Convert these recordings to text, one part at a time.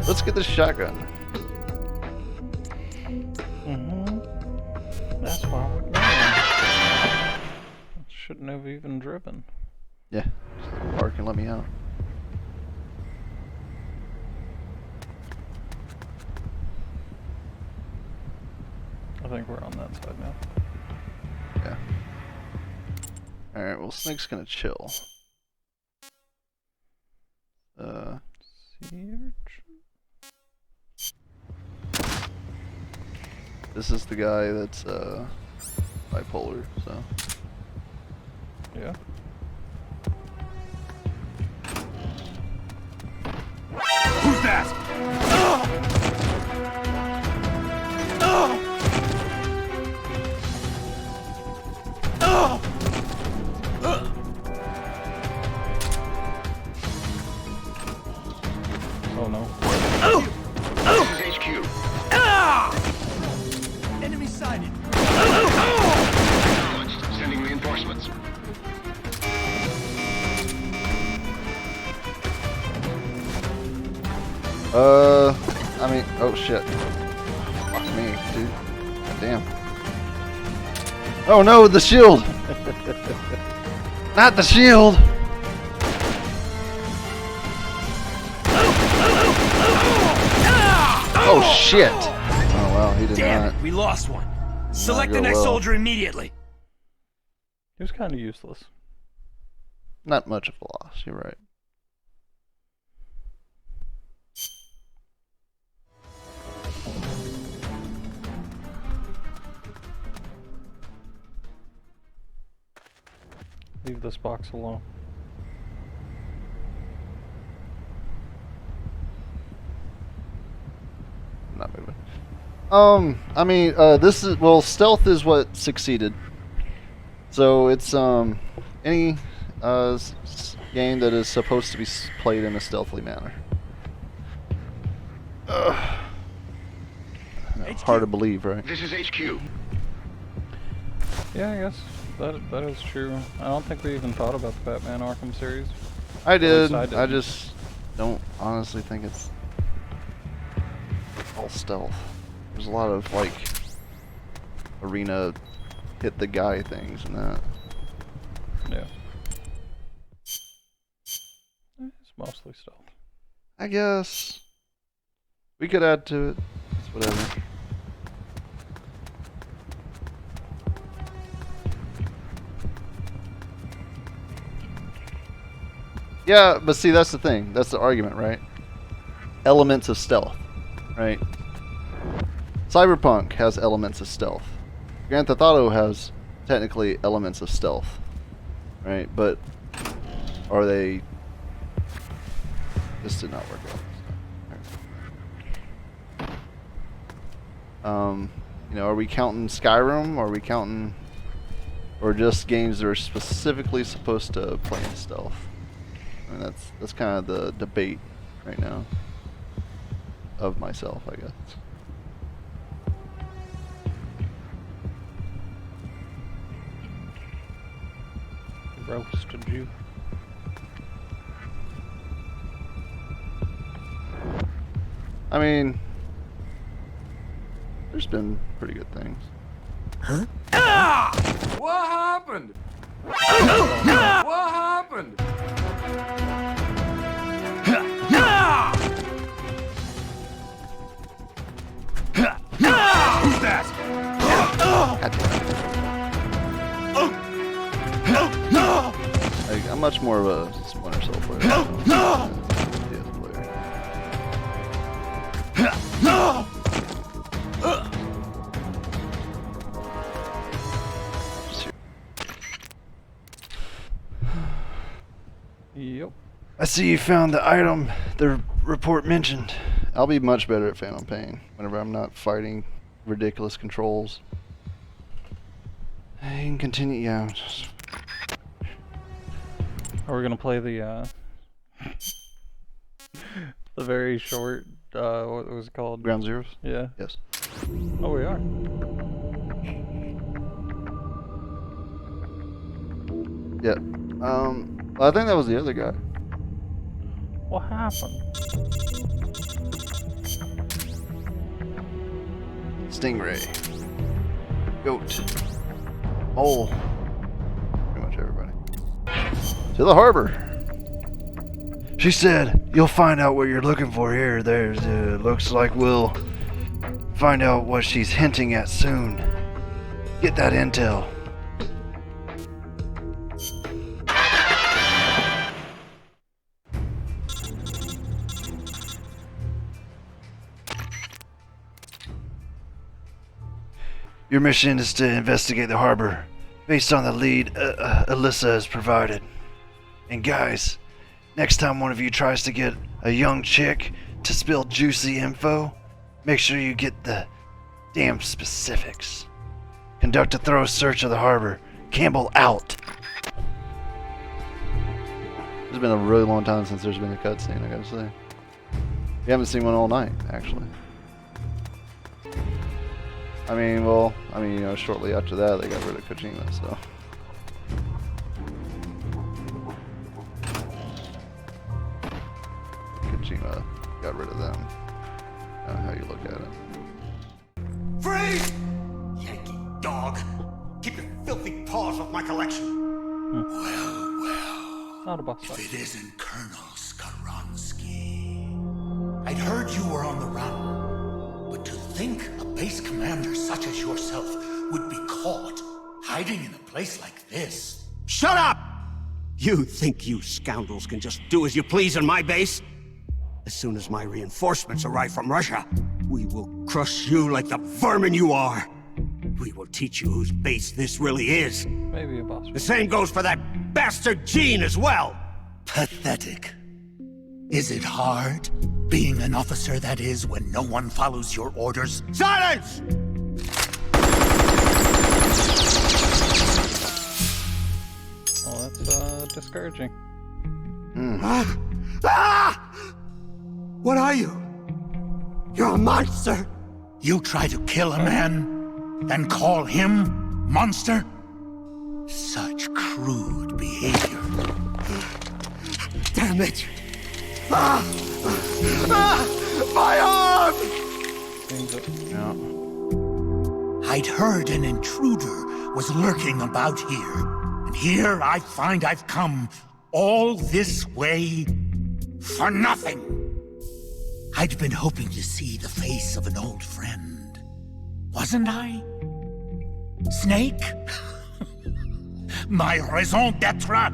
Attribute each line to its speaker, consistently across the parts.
Speaker 1: Let's get this shotgun.
Speaker 2: That's why we're going. Shouldn't have even driven.
Speaker 1: Yeah, just park and let me out.
Speaker 2: I think we're on that side now.
Speaker 1: Yeah. Alright, well, Snake's gonna chill.
Speaker 2: Sea urchin?
Speaker 1: This is the guy that's, bipolar, so.
Speaker 2: Yeah.
Speaker 3: Who's that?
Speaker 2: Oh no.
Speaker 3: This is HQ. Enemy sighted. Sending reinforcements.
Speaker 1: I mean, oh shit. Fuck me, dude. God damn. Oh no, the shield! Not the shield! Oh shit! Oh well, he did
Speaker 3: Damn
Speaker 1: not.
Speaker 3: it, we lost one. Select the
Speaker 1: go
Speaker 3: next
Speaker 1: well.
Speaker 3: soldier immediately.
Speaker 2: He was kind of useless.
Speaker 1: Not much of a loss, you're right.
Speaker 2: Leave this box alone.
Speaker 1: I'm not moving. I mean, this is, well, stealth is what succeeded. So it's, any, game that is supposed to be played in a stealthily manner. Hard to believe, right?
Speaker 3: This is HQ.
Speaker 2: Yeah, I guess that is true. I don't think we even thought about the Batman Arkham series.
Speaker 1: I did.
Speaker 2: I
Speaker 1: I
Speaker 2: didn't.
Speaker 1: just don't honestly think it's all stealth. There's a lot of like arena hit the guy things and that.
Speaker 2: Yeah. It's mostly stealth.
Speaker 1: I guess we could add to it. It's whatever. Yeah, but see, that's the thing. That's the argument, right? Elements of stealth, right? Cyberpunk has elements of stealth. Grand Theft Auto has technically elements of stealth, right? But are they? This did not work out. You know, are we counting Skyrim? Or are we counting, or just games that are specifically supposed to play in stealth? I mean, that's kind of the debate right now of myself, I guess.
Speaker 2: Roasted you.
Speaker 1: I mean, there's been pretty good things.
Speaker 3: Huh? Ah! What happened? What happened? Who's that?
Speaker 1: Like, I'm much more of a Splinter Cell player. Than a PS player. Just here.
Speaker 2: Yep.
Speaker 1: I see you found the item the report mentioned. I'll be much better at Phantom Pain whenever I'm not fighting ridiculous controls. I can continue, yeah.
Speaker 2: Are we gonna play the the very short what was it called?
Speaker 1: Ground Zeroes?
Speaker 2: Yeah.
Speaker 1: Yes.
Speaker 2: Oh, we are.
Speaker 1: Yeah. I think that was the other guy.
Speaker 2: What happened?
Speaker 1: Stingray. Goat. Mole. Pretty much everybody. To the harbor. She said, "You'll find out what you're looking for here. There's, looks like we'll find out what she's hinting at soon. Get that intel." Your mission is to investigate the harbor based on the lead Alyssa has provided. And guys, next time one of you tries to get a young chick to spill juicy info, make sure you get the damn specifics. Conduct a thorough search of the harbor. Campbell out. It's been a really long time since there's been a cutscene, I gotta say. We haven't seen one all night, actually. I mean, you know, shortly after that, they got rid of Kojima, so. Kojima got rid of them. How you look at it.
Speaker 4: Freeze! Yankee dog! Keep your filthy paws off my collection! Well,
Speaker 2: Not a boss
Speaker 4: if
Speaker 2: fight.
Speaker 4: it isn't Colonel Skaronsky. I'd heard you were on the run, but to think a base commander such as yourself would be caught hiding in a place like this.
Speaker 5: Shut up! You think you scoundrels can just do as you please on my base? As soon as my reinforcements arrive from Russia, we will crush you like the vermin you are. We will teach you whose base this really is.
Speaker 2: Maybe a boss
Speaker 5: The
Speaker 2: fight.
Speaker 5: same goes for that bastard Gene as well.
Speaker 4: Pathetic. Is it hard, being an officer that is, when no one follows your orders?
Speaker 5: Silence!
Speaker 2: Oh, that's discouraging.
Speaker 5: Ah! What are you? You're a monster!
Speaker 4: You try to kill a man and call him monster? Such crude behavior.
Speaker 5: Damn it! Ah! Ah! My arm!
Speaker 2: Seems that
Speaker 1: Yeah.
Speaker 4: I'd heard an intruder was lurking about here, and here I find I've come all this way for nothing. I'd been hoping to see the face of an old friend, wasn't I? Snake? My raison d'etre?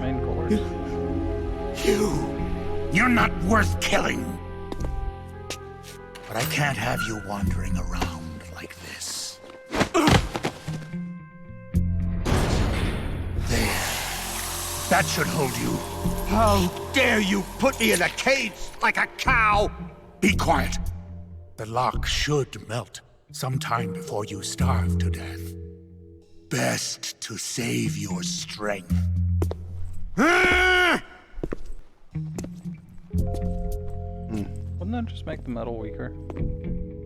Speaker 2: main course.
Speaker 4: You're not worth killing. But I can't have you wandering around like this. There. That should hold you.
Speaker 5: How dare you put me in a cage like a cow?
Speaker 4: Be quiet. The lock should melt sometime before you starve to death. Best to save your strength.
Speaker 5: Ah!
Speaker 2: Wouldn't that just make the metal weaker?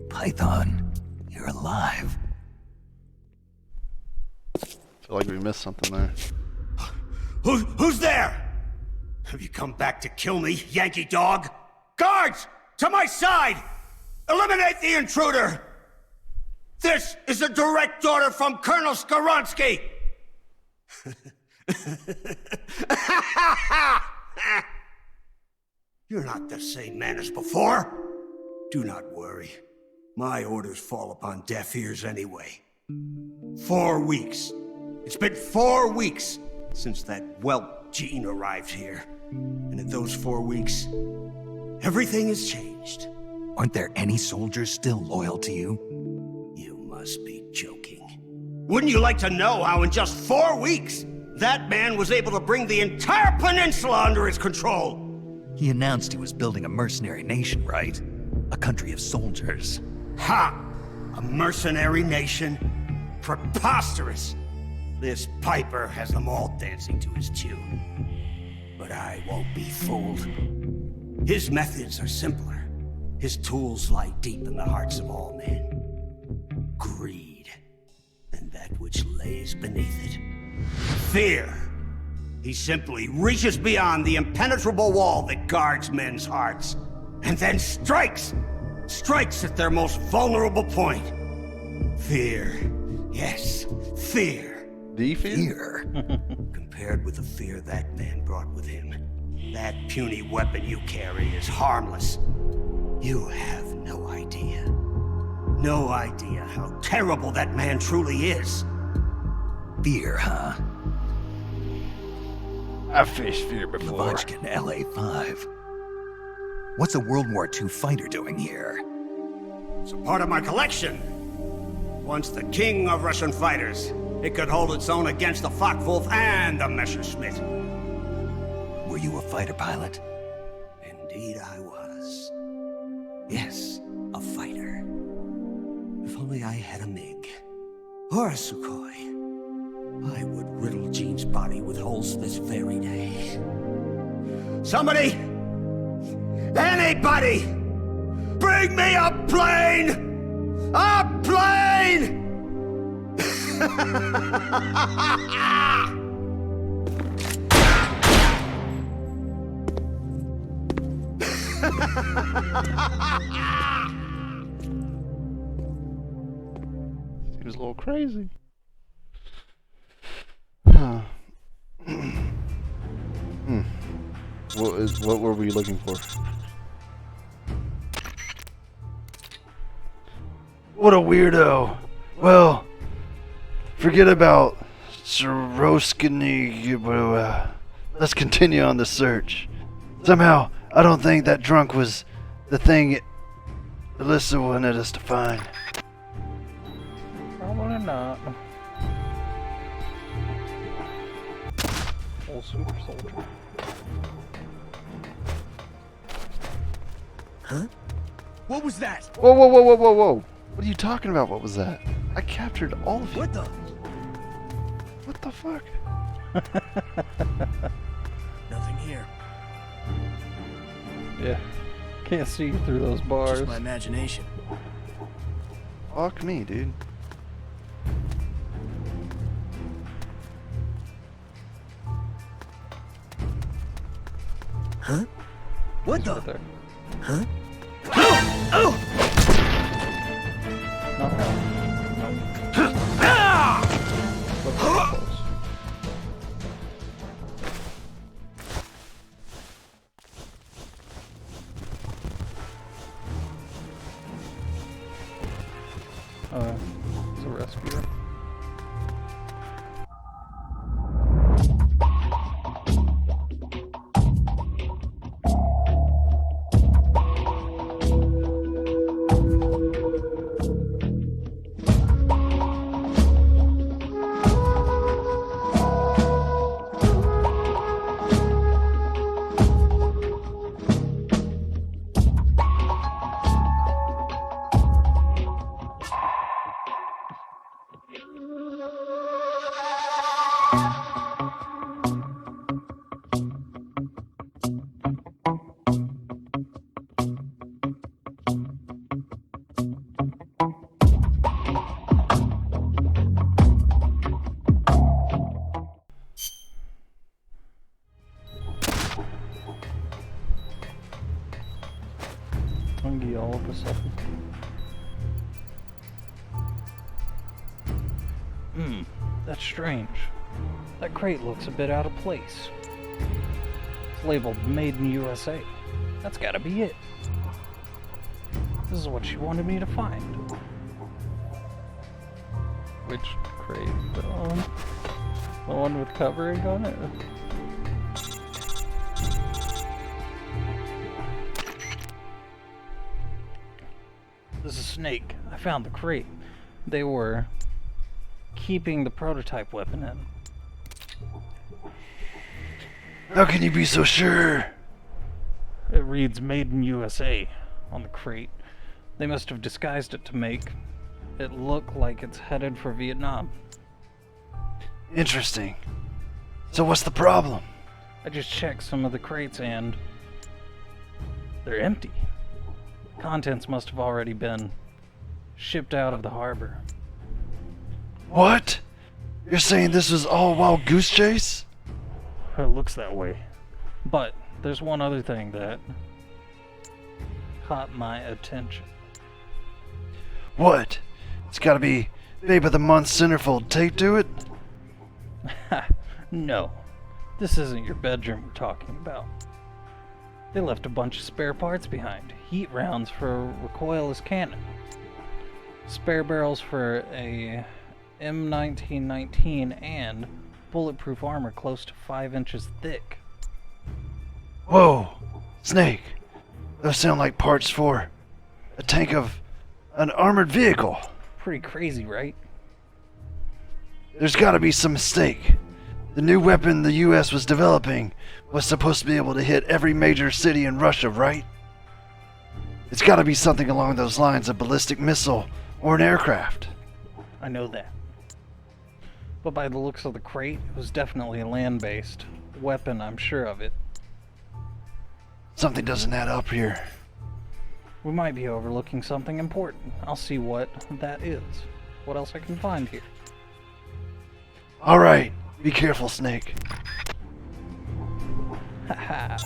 Speaker 4: Python, you're alive.
Speaker 1: Feel like we missed something there.
Speaker 5: Who's there? Have you come back to kill me, Yankee dog? Guards, to my side! Eliminate the intruder! This is a direct order from Colonel Skaronsky! You're not the same man as before. Do not worry. My orders fall upon deaf ears anyway. 4 weeks. It's been 4 weeks since that whelp Gene arrived here. And in those 4 weeks, everything has changed.
Speaker 6: Aren't there any soldiers still loyal to you?
Speaker 5: You must be joking. Wouldn't you like to know how in just 4 weeks, that man was able to bring the entire peninsula under his control?
Speaker 6: He announced he was building a mercenary nation, right? A country of soldiers.
Speaker 5: Ha! A mercenary nation? Preposterous! This Piper has them all dancing to his tune. But I won't be fooled. His methods are simpler. His tools lie deep in the hearts of all men. Greed, and that which lays beneath it. Fear. He simply reaches beyond the impenetrable wall that guards men's hearts, and then strikes! strikes at their most vulnerable point. Fear. Yes, fear.
Speaker 1: The fear?
Speaker 6: Here.
Speaker 5: Compared with the fear that man brought with him, that puny weapon you carry is harmless. You have no idea. No idea how terrible that man truly is.
Speaker 6: Fear, huh?
Speaker 2: I've faced fear before.
Speaker 6: Lavochkin, LA-5. What's a World War II fighter doing here?
Speaker 5: It's a part of my collection. Once the king of Russian fighters, it could hold its own against the Focke-Wulf and the Messerschmitt.
Speaker 6: Were you a fighter pilot?
Speaker 5: Indeed I was. Yes, a fighter. If only I had a MiG. Or a Sukhoi. I would riddle Jean's body with holes this very day. Somebody! Anybody! Bring me a plane! A plane!
Speaker 1: Seems a little crazy. Huh. What were we looking for? What a weirdo. Well, forget about Soroskini. Let's continue on the search. Somehow, I don't think that drunk was the thing Alyssa wanted us to find.
Speaker 2: Probably not. Old super soldier.
Speaker 5: Huh? What was that?
Speaker 1: Whoa, whoa, whoa, whoa, whoa, whoa. What are you talking about? What was that? I captured all of you.
Speaker 5: What the?
Speaker 1: What the fuck?
Speaker 7: Nothing here.
Speaker 2: Yeah. Can't see through those bars.
Speaker 7: Just my imagination.
Speaker 1: Fuck me, dude.
Speaker 5: Huh? What
Speaker 2: Right
Speaker 5: the?
Speaker 2: there.
Speaker 5: Huh?
Speaker 2: Not that. But pretty close. It's a rescuer. Hungry all of a sudden. That's strange. That crate looks a bit out of place. It's labeled Made in USA. That's gotta be it. This is what she wanted me to find. Which crate? The one with covering on it? This is Snake. I found the crate. They were keeping the prototype weapon in.
Speaker 1: How can you be so sure?
Speaker 2: It reads Made in USA on the crate. They must have disguised it to make it look like it's headed for Vietnam.
Speaker 1: Interesting. So what's the problem?
Speaker 2: I just checked some of the crates and they're empty. Contents must have already been shipped out of the harbor.
Speaker 1: What? You're saying this was all a wild goose chase?
Speaker 2: It looks that way. But there's one other thing that caught my attention.
Speaker 1: What? It's gotta be Babe of the Month centerfold taped to it?
Speaker 2: Ha! No. This isn't your bedroom we're talking about. They left a bunch of spare parts behind. Heat rounds for a recoilless cannon. Spare barrels for a M1919 and bulletproof armor close to 5 inches thick.
Speaker 1: Whoa! Snake! Those sound like parts for a tank of an armored vehicle.
Speaker 2: Pretty crazy, right?
Speaker 1: There's gotta be some mistake. The new weapon the US was developing was supposed to be able to hit every major city in Russia, right? It's gotta be something along those lines, a ballistic missile or an aircraft.
Speaker 2: I know that. But by the looks of the crate, it was definitely a land-based weapon, I'm sure of it.
Speaker 1: Something doesn't add up here.
Speaker 2: We might be overlooking something important. I'll see what that is. What else I can find here.
Speaker 1: Alright, be careful, Snake.
Speaker 2: Haha,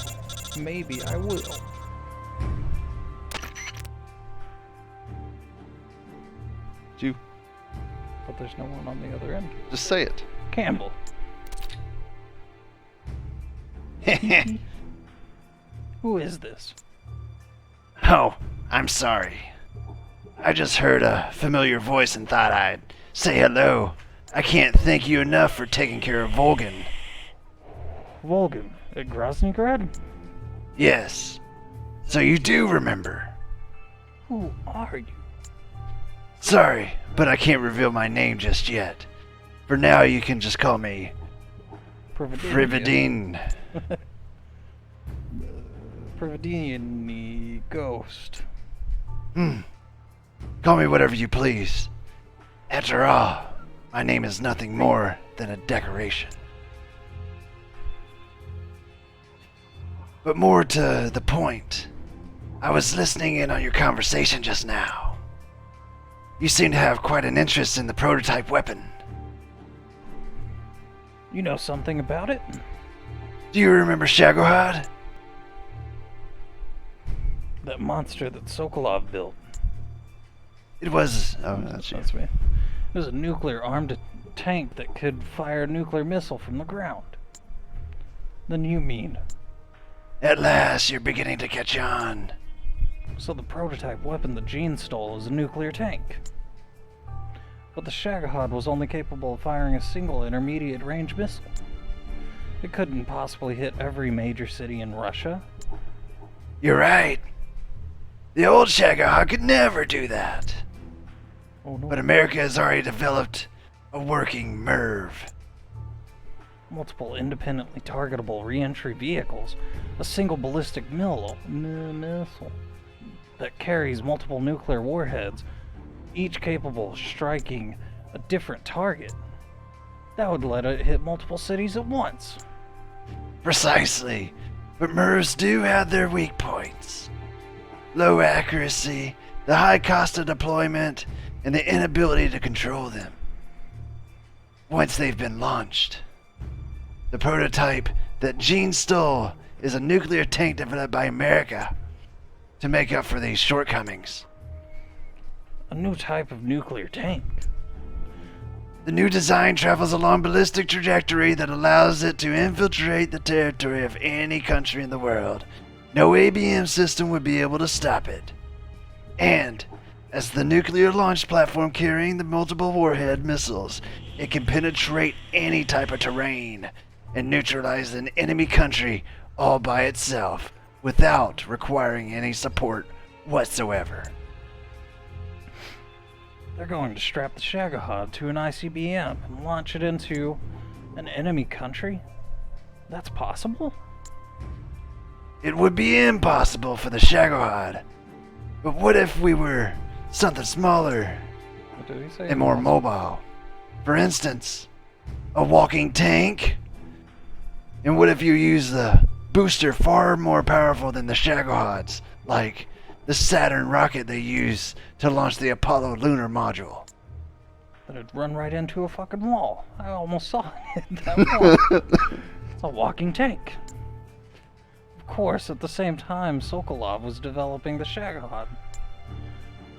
Speaker 2: maybe I will.
Speaker 1: You
Speaker 2: But there's no one on the other end.
Speaker 1: just say it.
Speaker 2: Campbell. Who is this?
Speaker 1: Oh, I'm sorry. I just heard a familiar voice and thought I'd say hello. I can't thank you enough for taking care of Volgan.
Speaker 2: Volgan at Groznygrad?
Speaker 1: Yes. So you do remember.
Speaker 2: Who are you?
Speaker 1: Sorry, but I can't reveal my name just yet. For now, you can just call me Prividine.
Speaker 2: Prividine ghost.
Speaker 1: Call me whatever you please. After all, my name is nothing more than a decoration. But more to the point, I was listening in on your conversation just now. You seem to have quite an interest in the prototype weapon.
Speaker 2: You know something about it?
Speaker 1: Do you remember Shagohod?
Speaker 2: That monster that Sokolov built.
Speaker 1: It was... Oh, that's you.
Speaker 2: That's me. It was a nuclear-armed tank that could fire a nuclear missile from the ground. Then you mean...
Speaker 1: At last, you're beginning to catch on.
Speaker 2: So the prototype weapon that Gene stole is a nuclear tank. But the Shagohod was only capable of firing a single intermediate-range missile. It couldn't possibly hit every major city in Russia.
Speaker 1: You're right. The old Shagohod could never do that.
Speaker 2: Oh no.
Speaker 1: But America has already developed a working MIRV.
Speaker 2: Multiple independently targetable re-entry vehicles, a single ballistic missile that carries multiple nuclear warheads, each capable of striking a different target. That would let it hit multiple cities at once.
Speaker 1: Precisely. But MIRVs do have their weak points. Low accuracy, the high cost of deployment, and the inability to control them. Once they've been launched. The prototype that Gene stole is a nuclear tank developed by America to make up for these shortcomings.
Speaker 2: A new type of nuclear tank.
Speaker 1: The new design travels along ballistic trajectory that allows it to infiltrate the territory of any country in the world. No ABM system would be able to stop it. And, as the nuclear launch platform carrying the multiple warhead missiles, it can penetrate any type of terrain and neutralize an enemy country all by itself without requiring any support whatsoever.
Speaker 2: They're going to strap the Shagohod to an ICBM and launch it into an enemy country? That's possible?
Speaker 1: It would be impossible for the Shagohod. But what if we were something smaller
Speaker 2: What did he say?
Speaker 1: and more mobile? For instance, a walking tank? And what if you use the booster far more powerful than the Shagohods, like the Saturn rocket they use to launch the Apollo lunar module?
Speaker 2: But it'd run right into a fucking wall. I almost saw it. That wall. It's a walking tank. Of course, at the same time, Sokolov was developing the Shagohod.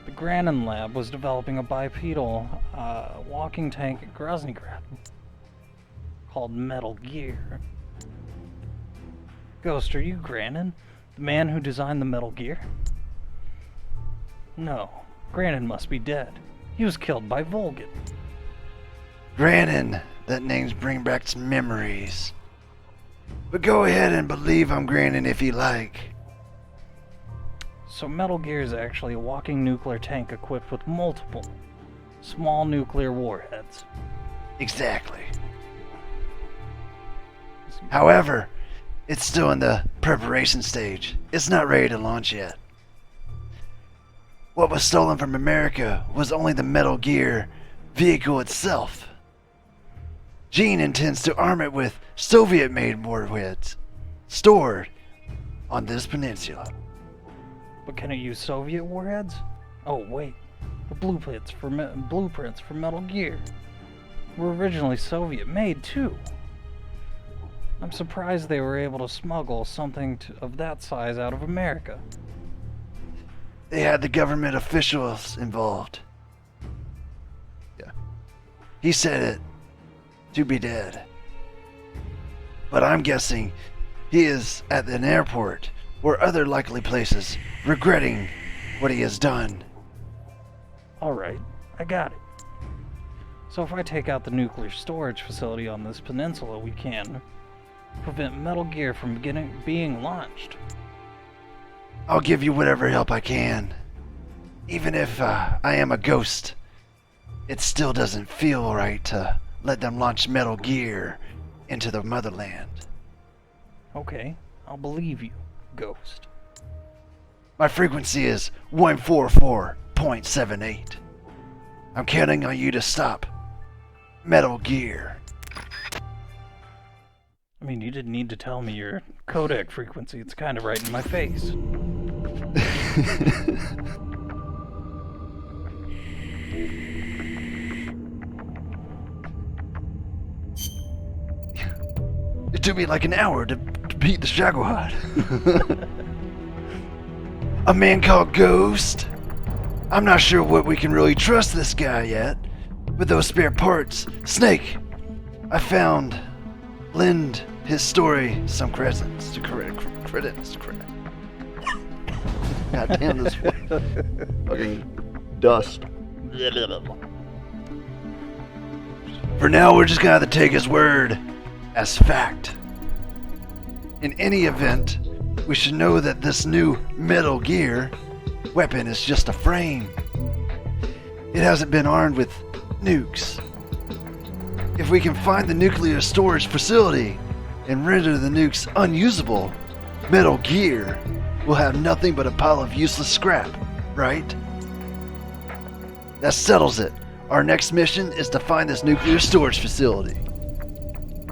Speaker 2: The Granin Lab was developing a bipedal walking tank at Groznygrad called Metal Gear. Ghost, are you Granin? The man who designed the Metal Gear? No, Granin must be dead. He was killed by Volgin.
Speaker 8: Granin, that name's bring back some memories. But go ahead and believe I'm Granin if you like.
Speaker 2: So Metal Gear is actually a walking nuclear tank equipped with multiple small nuclear warheads.
Speaker 8: Exactly. However, it's still in the preparation stage. It's not ready to launch yet. What was stolen from America was only the Metal Gear vehicle itself. Gene intends to arm it with Soviet-made warheads stored on this peninsula.
Speaker 2: But can it use Soviet warheads? Oh wait, the blueprints for Metal Gear were originally Soviet-made too. I'm surprised they were able to smuggle something of that size out of America.
Speaker 8: They had the government officials involved.
Speaker 1: Yeah.
Speaker 8: He said it to be dead. But I'm guessing he is at an airport or other likely places, regretting what he has done.
Speaker 2: Alright, I got it. So if I take out the nuclear storage facility on this peninsula, we can prevent Metal Gear from being launched.
Speaker 8: I'll give you whatever help I can. Even if I am a ghost, it still doesn't feel right to let them launch Metal Gear into the motherland.
Speaker 2: Okay, I'll believe you, Ghost.
Speaker 8: My frequency is 144.78. I'm counting on you to stop Metal Gear.
Speaker 2: I mean, you didn't need to tell me your codec frequency. It's kind of right in my face.
Speaker 8: It took me like an hour to beat the Shagohod. A man called Ghost. I'm not sure what we can really trust this guy yet. With those spare parts, Snake, I found, lend his story some credence to credence.
Speaker 1: God damn this fucking dust.
Speaker 8: For now, we're just gonna have to take his word as fact. In any event, we should know that this new Metal Gear weapon is just a frame. It hasn't been armed with nukes. If we can find the nuclear storage facility and render the nukes unusable, Metal Gear will have nothing but a pile of useless scrap, right? That settles it. Our next mission is to find this nuclear storage facility.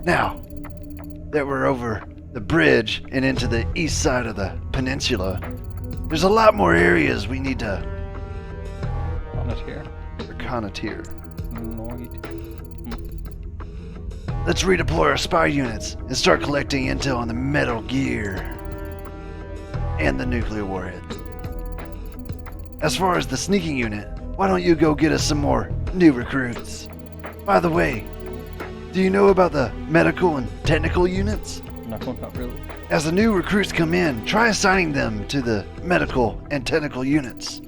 Speaker 8: Now that we're over the bridge and into the east side of the peninsula, there's a lot more areas we need to
Speaker 1: Conateer.
Speaker 8: Let's redeploy our spy units and start collecting intel on the Metal Gear and the nuclear warhead. As far as the sneaking unit, why don't you go get us some more new recruits? By the way, do you know about the medical and technical units?
Speaker 2: No, not really.
Speaker 8: As the new recruits come in, try assigning them to the medical and technical units.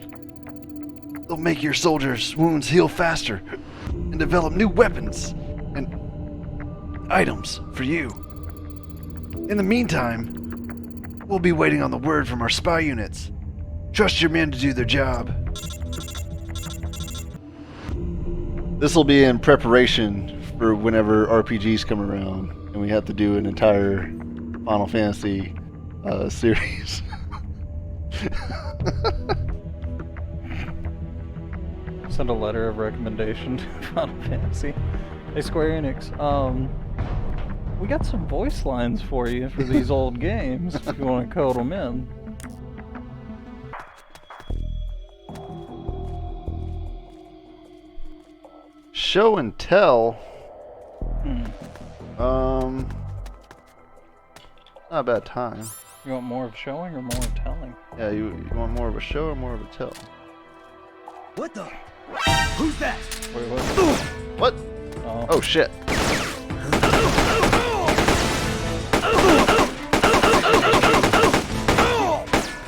Speaker 8: They'll make your soldiers' wounds heal faster and develop new weapons and items for you. In the meantime, we'll be waiting on the word from our spy units. Trust your men to do their job.
Speaker 1: This will be in preparation for whenever RPGs come around and we have to do an entire Final Fantasy series.
Speaker 2: Send a letter of recommendation to Final Fantasy. Hey, Square Enix, we got some voice lines for you for these old games if you want to code them in.
Speaker 1: Show and tell. Not a bad time.
Speaker 2: You want more of showing or more of telling?
Speaker 1: Yeah, you want more of a show or more of a tell?
Speaker 5: What the? Who's that?
Speaker 2: Wait, what?
Speaker 1: What?
Speaker 2: Oh.
Speaker 1: Oh shit.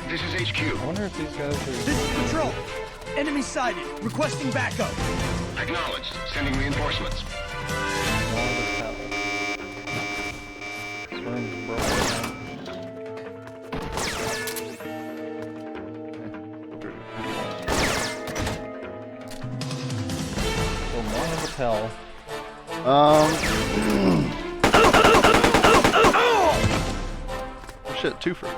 Speaker 3: This is HQ.
Speaker 2: I wonder if these guys are...
Speaker 5: This is Patrol. Enemy sighted. Requesting backup.
Speaker 3: Acknowledged. Sending reinforcements.
Speaker 2: This room's broken. So more of the tell.
Speaker 1: Shit, twofer.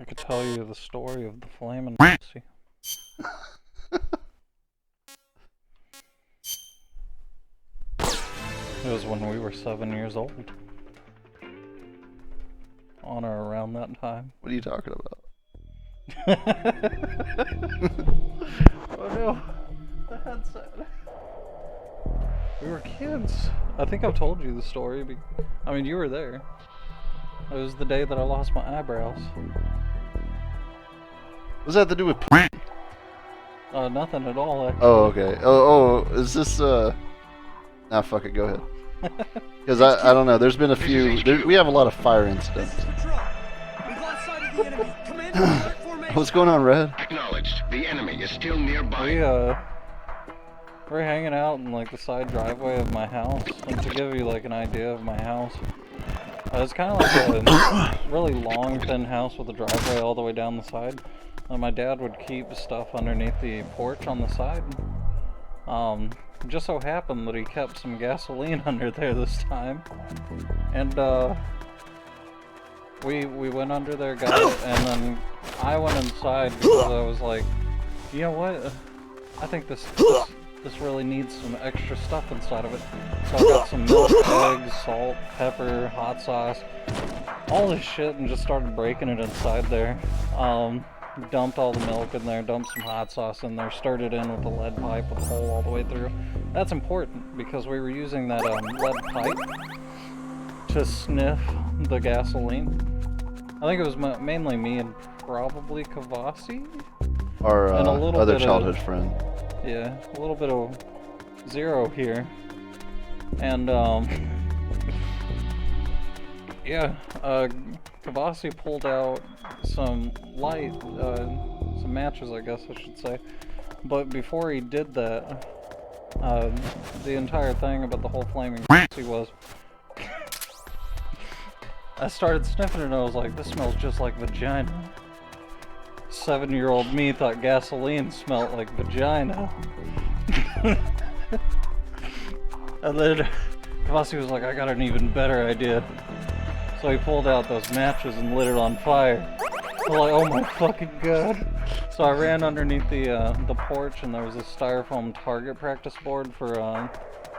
Speaker 2: I could tell you the story of the flaming pussy. It was when we were 7 years old. On or around that time.
Speaker 1: What are you talking about?
Speaker 2: Oh no, the headset. We were kids. I think I've told you the story. I mean, you were there. It was the day that I lost my eyebrows.
Speaker 1: What does that have to do with?
Speaker 2: Nothing at all, actually.
Speaker 1: Oh, okay. Oh, is this Nah, fuck it. Go ahead. Because I don't know. There's been a few. We have a lot of fire incidents.
Speaker 5: This is Patrol. We've lost sight of the enemy. Commander, alert formation.
Speaker 1: What's going on, Red?
Speaker 3: Acknowledged. The enemy is still nearby.
Speaker 2: We're hanging out in like the side driveway of my house, and to give you like an idea of my house, it's kind of like a really long, thin house with a driveway all the way down the side. My dad would keep stuff underneath the porch on the side. Just so happened that he kept some gasoline under there this time, and we went under there, got it, and then I went inside because I was like, you know what? I think this really needs some extra stuff inside of it. So I got some milk, eggs, salt, pepper, hot sauce, all this shit, and just started breaking it inside there. Dumped all the milk in there, dumped some hot sauce in there, stirred it in with a lead pipe with a hole all the way through. That's important because we were using that lead pipe to sniff the gasoline. I think it was mainly me and probably Kavasi.
Speaker 1: Our
Speaker 2: And a little
Speaker 1: other
Speaker 2: bit
Speaker 1: childhood
Speaker 2: of-
Speaker 1: friend.
Speaker 2: Yeah, a little bit of Zero here. And, yeah, Kavasi pulled out some some matches, I guess I should say. But before he did that, the entire thing about the whole flaming was, I started sniffing it and I was like, this smells just like vagina. 7-year-old me thought gasoline smelled like vagina. And then Kavasi was like, I got an even better idea. So he pulled out those matches and lit it on fire. I was like, oh my fucking god. So I ran underneath the porch, and there was a styrofoam target practice board for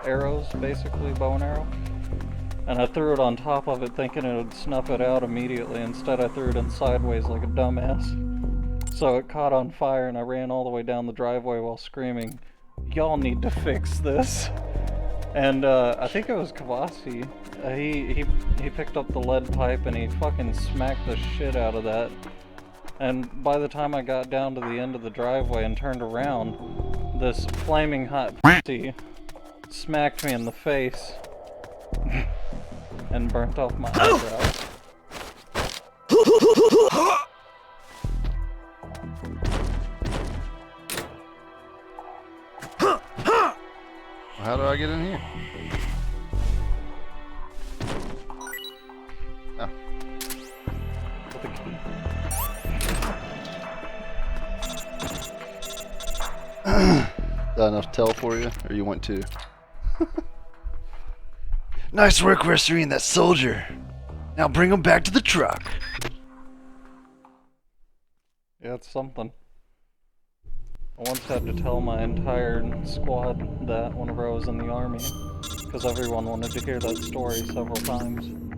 Speaker 2: arrows, basically bow and arrow. And I threw it on top of it thinking it would snuff it out immediately. Instead I threw it in sideways like a dumbass. So it caught on fire, and I ran all the way down the driveway while screaming, y'all need to fix this. And I think it was Kavasi. He picked up the lead pipe and he fucking smacked the shit out of that. And by the time I got down to the end of the driveway and turned around, this flaming hot pussy smacked me in the face and burnt off my eyebrows.
Speaker 1: How do I get in here? Oh.
Speaker 2: With a key.
Speaker 1: Is that enough tell for you? Or you want two?
Speaker 8: Nice work rescuing that soldier. Now bring him back to the truck.
Speaker 2: Yeah, it's something. I once had to tell my entire squad that whenever I was in the army, because everyone wanted to hear that story several times.